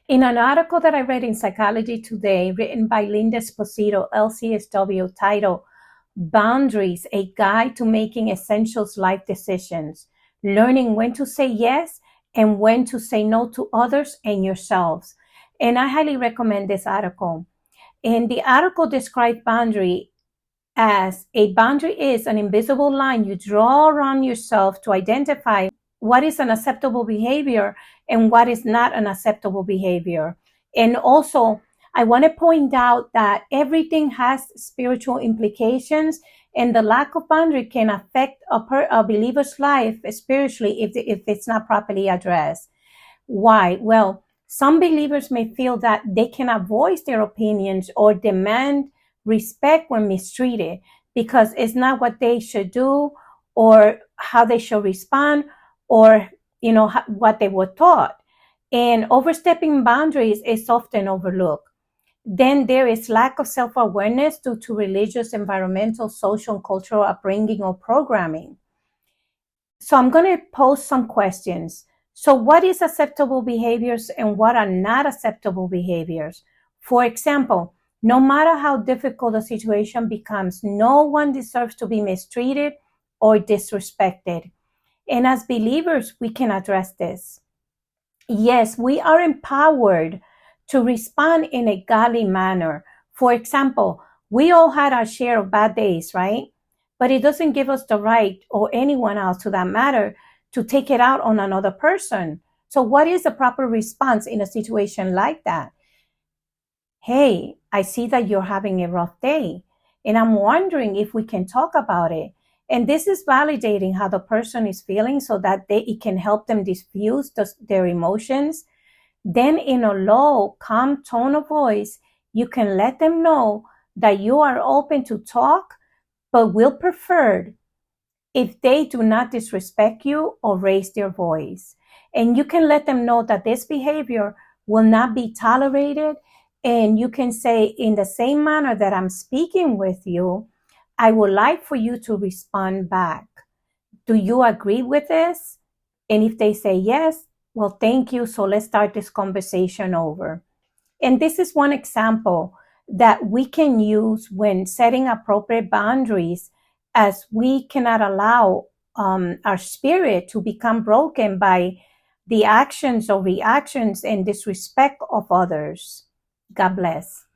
In an article that I read in Psychology Today, written by Linda Esposito, LCSW, titled Boundaries, A Guide to Making Essential Life Decisions, learning when to say yes and when to say no to others and yourselves. And I highly recommend this article. And the article described boundary as a boundary is an invisible line you draw around yourself to identify what is an acceptable behavior and what is not an acceptable behavior. And also, I want to point out that everything has spiritual implications, and the lack of boundary can affect a believer's life spiritually if it's not properly addressed. Why? Well, some believers may feel that they cannot voice their opinions or demand respect when mistreated because it's not what they should do or how they should respond or what they were taught. And overstepping boundaries is often overlooked. Then there is lack of self-awareness due to religious, environmental, social, and cultural upbringing or programming. So I'm going to pose some questions. So what is acceptable behaviors and what are not acceptable behaviors? For example, no matter how difficult a situation becomes, no one deserves to be mistreated or disrespected. And as believers, we can address this. Yes, we are empowered to respond in a godly manner. For example, we all had our share of bad days, right? But it doesn't give us the right, or anyone else to that matter, to take it out on another person. So what is the proper response in a situation like that? Hey, I see that you're having a rough day, and I'm wondering if we can talk about it. And this is validating how the person is feeling so that it can help them diffuse their emotions. Then in a low, calm tone of voice, you can let them know that you are open to talk, but will prefer if they do not disrespect you or raise their voice. And you can let them know that this behavior will not be tolerated. And you can say, in the same manner that I'm speaking with you, I would like for you to respond back. Do you agree with this? And if they say yes, well, thank you. So let's start this conversation over. And this is one example that we can use when setting appropriate boundaries, as we cannot allow our spirit to become broken by the actions or reactions and disrespect of others. God bless.